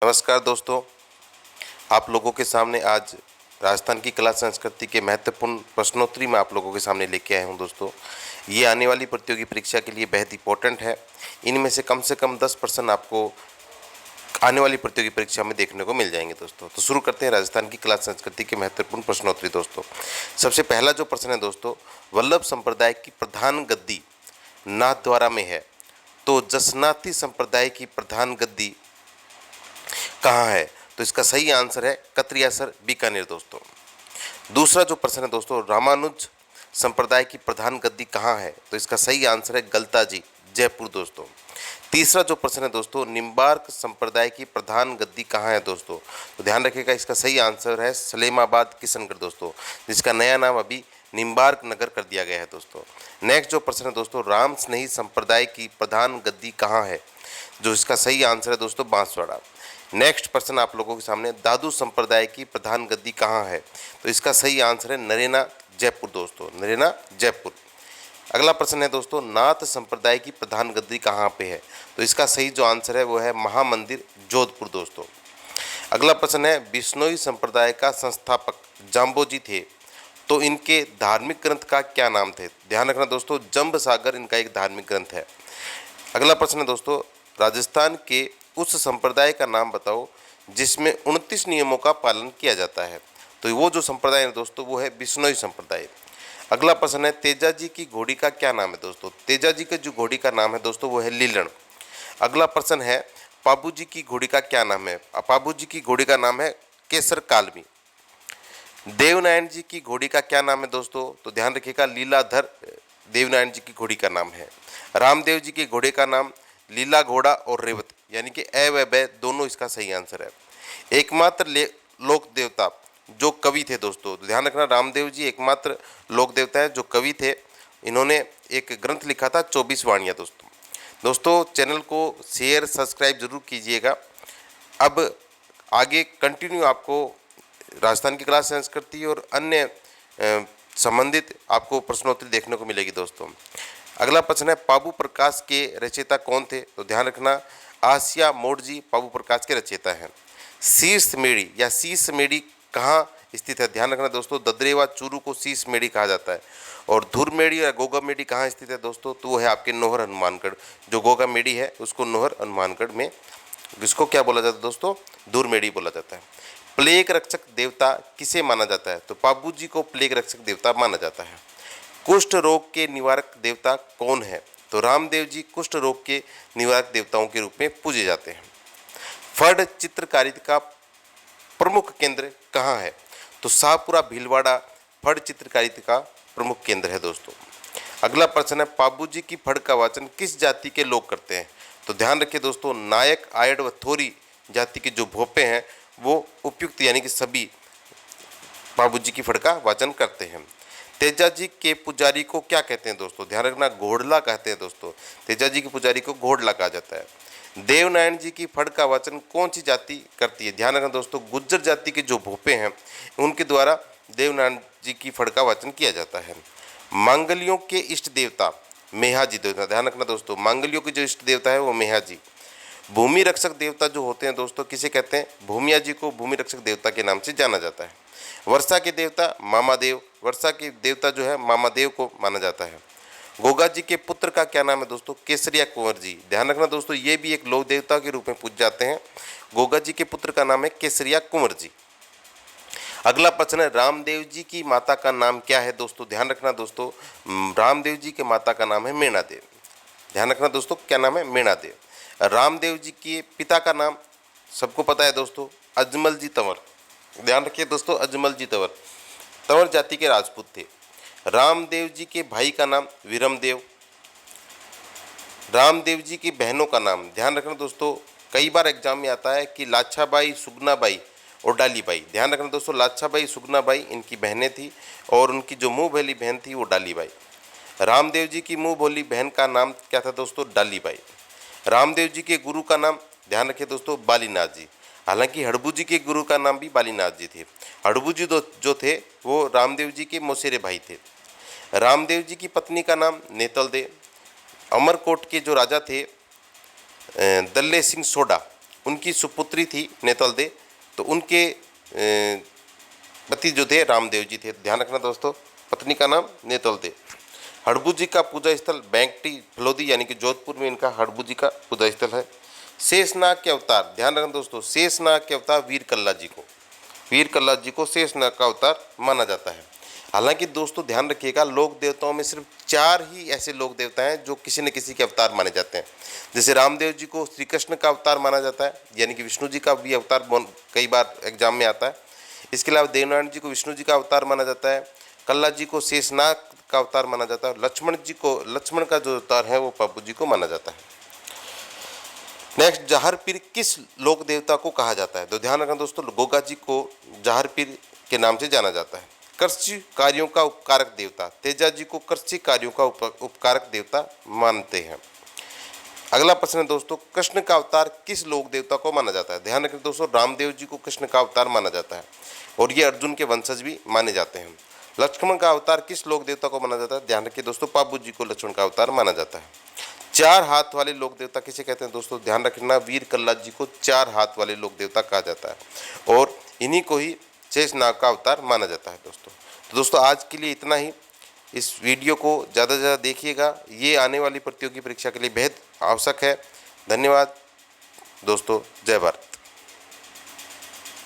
नमस्कार दोस्तों, आप लोगों के सामने आज राजस्थान की कला संस्कृति के महत्वपूर्ण प्रश्नोत्तरी मैं आप लोगों के सामने लेके आया हूं दोस्तों। ये आने वाली प्रतियोगी परीक्षा के लिए बेहद इंपॉर्टेंट है। इनमें से कम 10% आपको आने वाली प्रतियोगी परीक्षा में देखने को मिल जाएंगे दोस्तों। तो शुरू करते हैं राजस्थान की कला संस्कृति के महत्वपूर्ण प्रश्नोत्तरी दोस्तों। सबसे पहला जो प्रश्न है दोस्तों, वल्लभ संप्रदाय की प्रधान गद्दी नाथद्वारा में है, तो जसनाती संप्रदाय की प्रधान गद्दी कहाँ है? तो इसका सही आंसर है कतरियासर, बीकानेर दोस्तों। दूसरा जो प्रश्न है दोस्तों, रामानुज संप्रदाय की प्रधान गद्दी कहाँ है? तो इसका सही आंसर है गलताजी, जयपुर दोस्तों। तीसरा जो प्रश्न है दोस्तों, निम्बार्क संप्रदाय की प्रधान गद्दी कहाँ है दोस्तों? तो ध्यान रखिएगा, इसका सही आंसर है सलेमाबाद, किशनगढ़ दोस्तों, जिसका नया नाम अभी निम्बार्क नगर कर दिया गया है दोस्तों। नेक्स्ट जो प्रश्न है दोस्तों, राम स्नेही संप्रदाय की प्रधान गद्दी कहाँ है? जो इसका सही आंसर है दोस्तों बांसवाड़ा। नेक्स्ट प्रश्न आप लोगों के सामने, दादू संप्रदाय की प्रधान गद्दी कहाँ है? तो इसका सही आंसर है नरेना, जयपुर दोस्तों, नरेना, जयपुर। अगला प्रश्न है दोस्तों, नाथ संप्रदाय की प्रधान गद्दी कहाँ पे है? तो इसका सही जो आंसर है वो है महामंदिर, जोधपुर दोस्तों। अगला प्रश्न है, बिश्नोई संप्रदाय का संस्थापक जाम्बोजी थे, तो इनके धार्मिक ग्रंथ का क्या नाम थे? ध्यान रखना दोस्तों, जंब सागर इनका एक धार्मिक ग्रंथ है। अगला प्रश्न है दोस्तों, राजस्थान के उस संप्रदाय का नाम बताओ जिसमें 29 नियमों का पालन किया जाता है। तो वो जो संप्रदाय है दोस्तों वो है बिश्नोई संप्रदाय। अगला प्रश्न है, तेजाजी की घोड़ी का क्या नाम है दोस्तों? तेजाजी के जो घोड़ी का नाम है दोस्तों वो है लीलन। अगला प्रश्न है, पाबूजी की घोड़ी का क्या नाम है? पाबूजी की घोड़ी का नाम है केसर कालमी। देवनारायण जी की घोड़ी का क्या नाम है दोस्तों? तो ध्यान रखिएगा, लीलाधर देवनारायण जी की घोड़ी का नाम है। रामदेव जी के घोड़े का नाम लीला घोड़ा और रेवत, यानी कि ए व ब दोनों इसका सही आंसर है। एकमात्र लोक देवता जो कवि थे दोस्तों, तो ध्यान रखना, रामदेव जी एकमात्र लोक देवता है जो कवि थे। इन्होंने एक ग्रंथ लिखा था 24 वाणियाँ दोस्तों। चैनल को शेयर सब्सक्राइब जरूर कीजिएगा। अब आगे कंटिन्यू आपको राजस्थान की कला संस्कृति और अन्य संबंधित आपको प्रश्नोत्तरी देखने को मिलेगी दोस्तों। अगला प्रश्न है, पाबू प्रकाश के रचयिता कौन थे? तो ध्यान रखना, आसिया मोडजी पाबू प्रकाश के रचयिता हैं। शीर्ष मेड़ी या शीश मेड़ी कहाँ स्थित है? ध्यान रखना दोस्तों, ददरेवा चूरू को शीश मेड़ी कहा जाता है। और धुर मेड़ी या गोगा मेड़ी कहाँ स्थित है दोस्तों? तो वो है आपके नोहर हनुमानगढ़। जो गोगा मेड़ी है उसको नोहर हनुमानगढ़ में, जिसको क्या बोला जाता है दोस्तों? धुर मेड़ी बोला जाता है। प्लेग रक्षक देवता किसे माना जाता है? तो पाबू जी को प्लेग रक्षक देवता माना जाता है। कुष्ठ रोग के निवारक देवता कौन है? तो रामदेव जी कुष्ठ रोग के निवारक देवताओं के रूप में पूजे जाते हैं। फड़ चित्रकारिता का प्रमुख केंद्र कहाँ है? तो शाहपुरा भीलवाड़ा फड़ चित्रकारिता का प्रमुख केंद्र है दोस्तों। अगला प्रश्न है, पाबूजी की फड़ का वाचन किस जाति के लोग करते हैं? तो ध्यान रखिए दोस्तों, नायक, आयड़ व थोरी जाति के जो भोपे हैं वो उपयुक्त यानी कि सभी पाबूजी की फड़ का वाचन करते हैं। तेजाजी के पुजारी को क्या कहते हैं दोस्तों? ध्यान रखना, घोड़ला कहते हैं दोस्तों। तेजाजी के पुजारी को घोड़ला कहा जाता है। देवनारायण जी की फड़ का वाचन कौन सी जाति करती है? ध्यान रखना दोस्तों, गुज्जर जाति के जो भोपे हैं उनके द्वारा देवनारायण जी की फड़ का वाचन किया जाता है। मांगलियों के इष्ट देवता मेहाजी देवता, ध्यान रखना दोस्तों, मांगलियों के जो इष्ट देवता है वो मेहाजी। भूमि रक्षक देवता जो होते हैं दोस्तों किसे कहते हैं? भूमिया जी को भूमि रक्षक देवता के नाम से जाना जाता है। वर्षा के देवता मामादेव, वर्षा के देवता जो है मामादेव को माना जाता है। गोगा जी के पुत्र का क्या नाम है दोस्तों? केसरिया कुंवर जी। ध्यान रखना दोस्तों, ये भी एक लोक देवता के रूप में पूजे जाते हैं। गोगा जी के पुत्र का नाम है केसरिया कुंवर जी। अगला प्रश्न है, रामदेव जी की माता का नाम क्या है दोस्तों? ध्यान रखना दोस्तों, रामदेव जी के माता का नाम है मीणादेव। ध्यान रखना दोस्तों, क्या नाम है? मीणादेव। रामदेव जी के पिता का नाम सबको पता है दोस्तों, अजमल जी तंवर। ध्यान रखिए दोस्तों, अजमल जी तंवर, तंवर जाति के राजपूत थे। रामदेव जी के भाई का नाम विरमदेव। रामदेव जी की बहनों का नाम, ध्यान रखना दोस्तों, कई बार एग्जाम में आता है कि लाछाबाई, सुगनाबाई और डालीबाई। ध्यान रखना दोस्तों, लाछाबाई, सुगनाबाई इनकी बहनें थी और उनकी जो मुँह बोली बहन थी वो डालीबाई। रामदेव जी की मुँह बोली बहन का नाम क्या था दोस्तों? डालीबाई। रामदेव जी के गुरु का नाम, ध्यान रखिए दोस्तों, बालीनाथ जी। हालांकि हड़बू जी के गुरु का नाम भी बालीनाथ जी थे। हड़बू जी जो थे वो रामदेव जी के मौसेरे भाई थे। रामदेव जी की पत्नी का नाम नेतल दे। अमरकोट के जो राजा थे दल्ले सिंह सोडा, उनकी सुपुत्री थी नेतलदे, तो उनके पति जो थे रामदेव जी थे। ध्यान रखना दोस्तों, पत्नी का नाम नेतलदे। हड़बू जी का पूजा स्थल बैंकटी फलोदी यानी कि जोधपुर में इनका हड़बू जी का पूजा स्थल है। शेषनाग के अवतार, ध्यान रखना दोस्तों, शेषनाग के अवतार वीर कल्ला जी को शेषनाग का अवतार माना जाता है। हालांकि दोस्तों ध्यान रखिएगा, लोक देवताओं में सिर्फ 4 ही ऐसे लोक देवता हैं जो किसी न किसी के अवतार माने जाते हैं। जैसे रामदेव जी को श्री कृष्ण का अवतार माना जाता है, यानी कि विष्णु जी का भी अवतार कई बार एग्जाम में आता है। इसके अलावा देवनारायण जी को विष्णु जी का अवतार माना जाता है। कल्ला जी को शेषनाग का अवतार माना जाता है। लक्ष्मण का जो अवतार है वो पापू जी को माना जाता है। नेक्स्ट, जाहर पीर किस लोक देवता को कहा जाता है? तो ध्यान रखना दोस्तों, गोगा जी को जाहर पीर के नाम से जाना जाता है। कृषि कार्यों का उपकारक देवता, तेजा जी को कृषि कार्यों का उपकारक देवता मानते हैं। अगला प्रश्न है दोस्तों, कृष्ण का अवतार किस लोक देवता को माना जाता है? ध्यान रखें दोस्तों, रामदेव जी को कृष्ण का अवतार माना जाता है और ये अर्जुन के वंशज भी माने जाते हैं। लक्ष्मण का अवतार किस लोक देवता को माना जाता है? ध्यान रखिए दोस्तों, पापू जी को लक्ष्मण का अवतार माना जाता है। 4 हाथ वाले लोक देवता किसे कहते हैं दोस्तों? ध्यान रखना, वीर कल्ला जी को 4 हाथ वाले लोक देवता कहा जाता है और इन्हीं को ही शेषनाग का अवतार माना जाता है दोस्तों। तो दोस्तों आज के लिए इतना ही। इस वीडियो को ज़्यादा से ज़्यादा देखिएगा, ये आने वाली प्रतियोगी परीक्षा के लिए बेहद आवश्यक है। धन्यवाद दोस्तों, जय भारत।